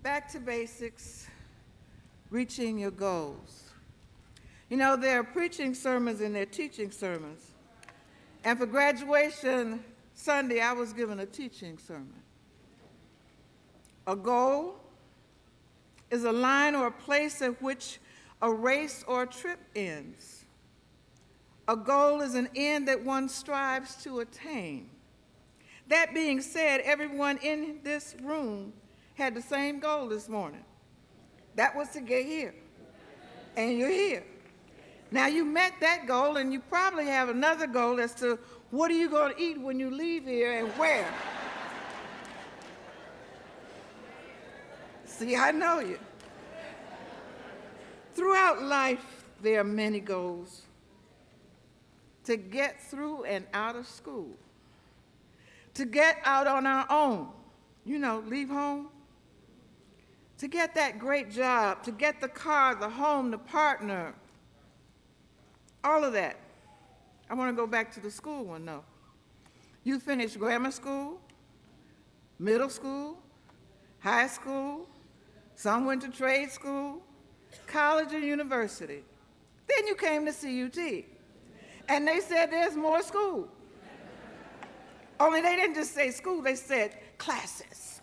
Back to basics, reaching your goals. You know, there are preaching sermons and there are teaching sermons. And for graduation Sunday, I was given a teaching sermon. A goal is a line or a place at which a race or a trip ends. A goal is an end that one strives to attain. That being said, everyone in this room had the same goal this morning. That was to get here. And you're here. Now you met that goal and you probably have another goal as to what are you going to eat when you leave here and where. See, I know you. Throughout life, there are many goals. To get through and out of school. To get out on our own. You know, leave home. To get that great job, to get the car, the home, the partner, all of that. I want to go back to the school one, though. You finished grammar school, middle school, high school, some went to trade school, college or university. Then you came to CUT, and they said there's more school. Only they didn't just say school, they said classes.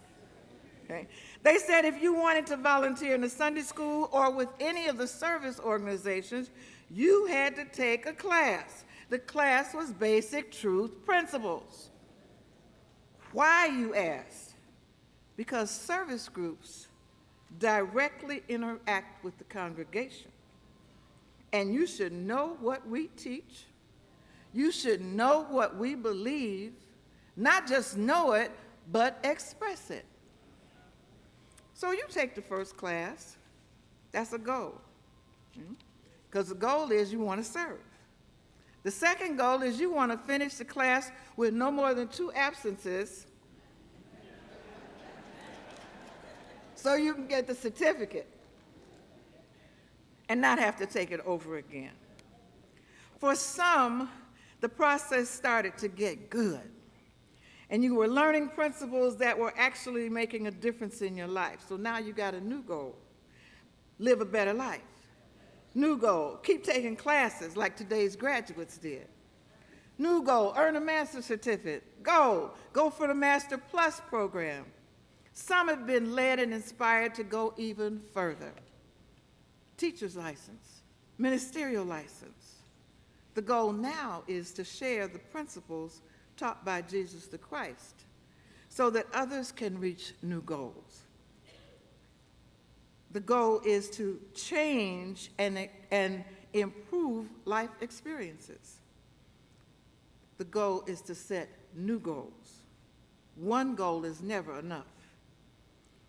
Okay? They said if you wanted to volunteer in the Sunday school or with any of the service organizations, you had to take a class. The class was Basic Truth Principles. Why, you asked? Because service groups directly interact with the congregation. And you should know what we teach. You should know what we believe. Not just know it, but express it. So you take the first class, that's a goal. Because the goal is you want to serve. The second goal is you want to finish the class with no more than 2 absences so you can get the certificate and not have to take it over again. For some, the process started to get good. And you were learning principles that were actually making a difference in your life. So now you got a new goal. Live a better life. New goal, keep taking classes like today's graduates did. New goal, earn a master's certificate. Goal, go for the Master Plus program. Some have been led and inspired to go even further. Teacher's license, ministerial license. The goal now is to share the principles taught by Jesus the Christ so that others can reach new goals. The goal is to change and improve life experiences. The goal is to set new goals. One goal is never enough.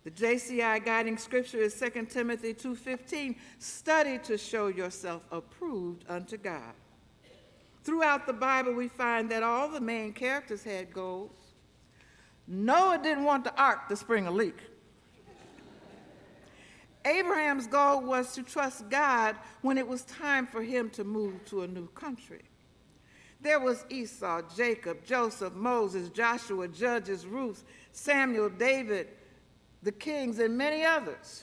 The JCI guiding scripture is 2 Timothy 2:15. Study to show yourself approved unto God. Throughout the Bible, we find that all the main characters had goals. Noah didn't want the ark to spring a leak. Abraham's goal was to trust God when it was time for him to move to a new country. There was Esau, Jacob, Joseph, Moses, Joshua, Judges, Ruth, Samuel, David, the kings, and many others.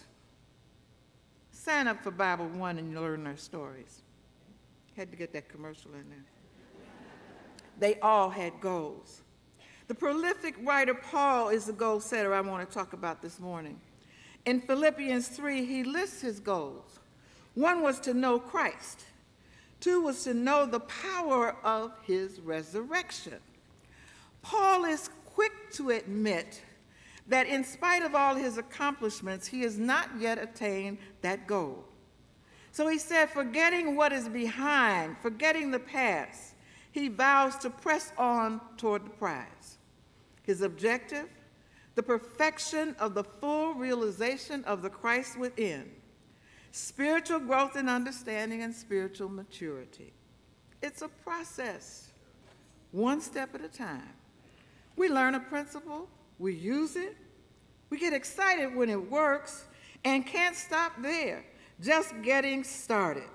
Sign up for Bible One and you'll learn their stories. Had to get that commercial in there. They all had goals. The prolific writer Paul is the goal setter I want to talk about this morning. In Philippians 3, he lists his goals. 1 was to know Christ. 2 was to know the power of his resurrection. Paul is quick to admit that in spite of all his accomplishments, he has not yet attained that goal. So he said, forgetting what is behind, forgetting the past, he vows to press on toward the prize. His objective, the perfection of the full realization of the Christ within, spiritual growth and understanding and spiritual maturity. It's a process, one step at a time. We learn a principle, we use it, we get excited when it works, and can't stop there. Just getting started.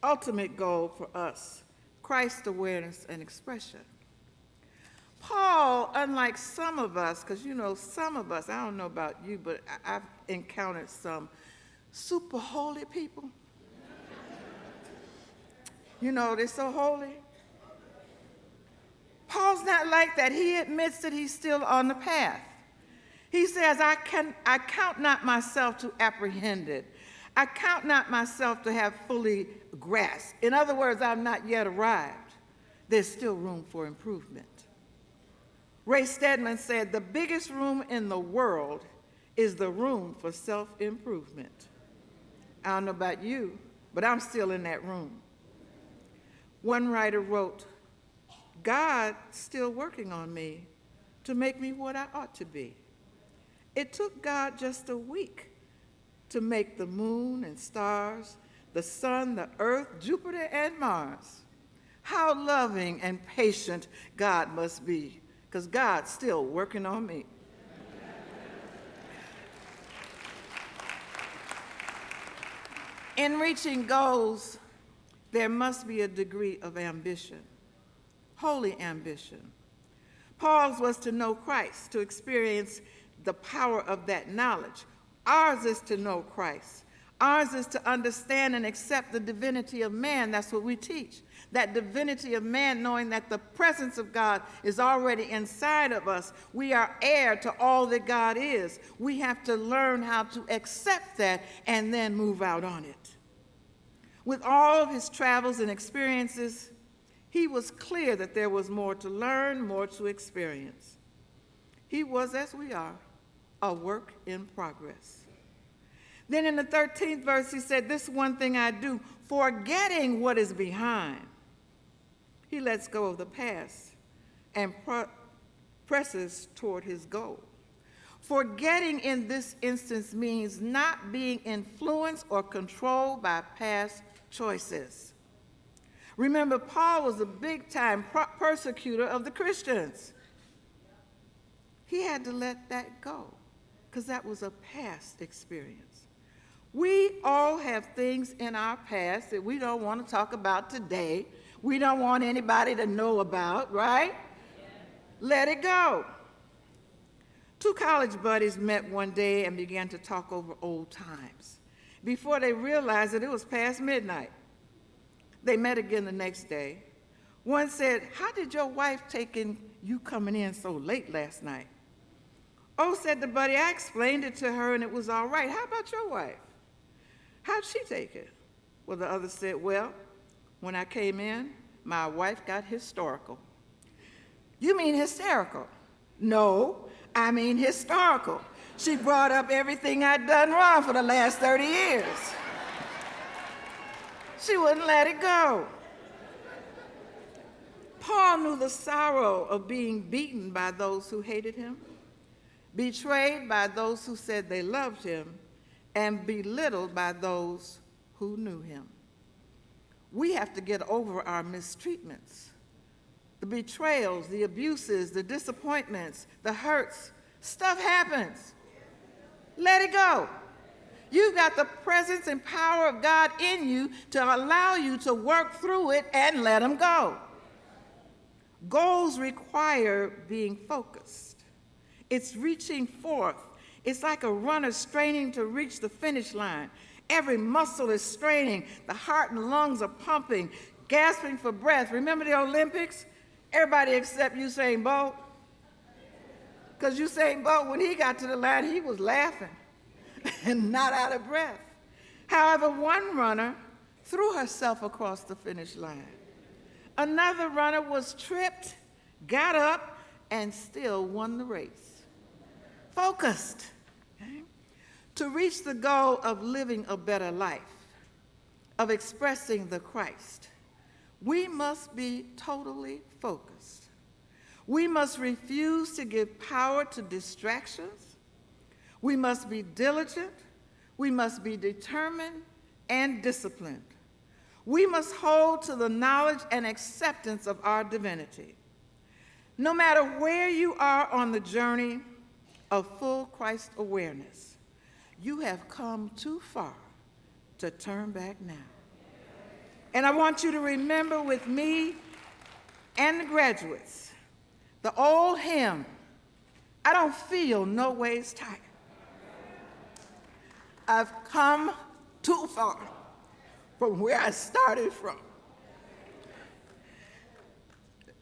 Ultimate goal for us, Christ awareness and expression. Paul, unlike some of us, because some of us, I don't know about you, but I've encountered some super holy people. They're so holy. Paul's not like that. He admits that he's still on the path. He says, I count not myself to apprehend it. I count not myself to have fully grasped. In other words, I'm not yet arrived. There's still room for improvement. Ray Stedman said, the biggest room in the world is the room for self-improvement. I don't know about you, but I'm still in that room. One writer wrote, God's still working on me to make me what I ought to be. It took God just a week to make the moon and stars, the sun, the earth, Jupiter, and Mars. How loving and patient God must be, because God's still working on me. In reaching goals, there must be a degree of ambition, holy ambition. Paul's was to know Christ, to experience the power of that knowledge. Ours is to know Christ. Ours is to understand and accept the divinity of man. That's what we teach. That divinity of man, knowing that the presence of God is already inside of us. We are heir to all that God is. We have to learn how to accept that and then move out on it. With all of his travels and experiences, he was clear that there was more to learn, more to experience. He was, as we are, a work in progress. Then in the 13th verse, he said, this one thing I do, forgetting what is behind. He lets go of the past and presses toward his goal. Forgetting in this instance means not being influenced or controlled by past choices. Remember, Paul was a big-time persecutor of the Christians. He had to let that go because that was a past experience. We all have things in our past that we don't want to talk about today. We don't want anybody to know about, right? Yeah. Let it go. Two college buddies met one day and began to talk over old times. Before they realized that it was past midnight. They met again the next day. One said, how did your wife take in you coming in so late last night? Oh, said the buddy, I explained it to her and it was all right. How about your wife? How'd she take it? Well, the other said, well, when I came in, my wife got historical. You mean hysterical? No, I mean historical. She brought up everything I'd done wrong for the last 30 years. She wouldn't let it go. Paul knew the sorrow of being beaten by those who hated him, betrayed by those who said they loved him, and belittled by those who knew him. We have to get over our mistreatments, the betrayals, the abuses, the disappointments, the hurts. Stuff happens. Let it go. You've got the presence and power of God in you to allow you to work through it and let them go. Goals require being focused. It's reaching forth. It's like a runner straining to reach the finish line. Every muscle is straining. The heart and lungs are pumping, gasping for breath. Remember the Olympics? Everybody except Usain Bolt. Because Usain Bolt, when he got to the line, he was laughing and not out of breath. However, one runner threw herself across the finish line. Another runner was tripped, got up, and still won the race. Focused. Okay? To reach the goal of living a better life, of expressing the Christ, we must be totally focused. We must refuse to give power to distractions. We must be diligent. We must be determined and disciplined. We must hold to the knowledge and acceptance of our divinity. No matter where you are on the journey of full Christ awareness, you have come too far to turn back now. And I want you to remember with me and the graduates The old hymn, I don't feel no ways tired. I've come too far from where I started from.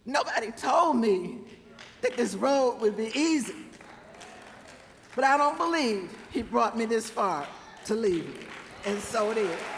Nobody told me that this road would be easy, but I don't believe he brought me this far to leave me, and so it is.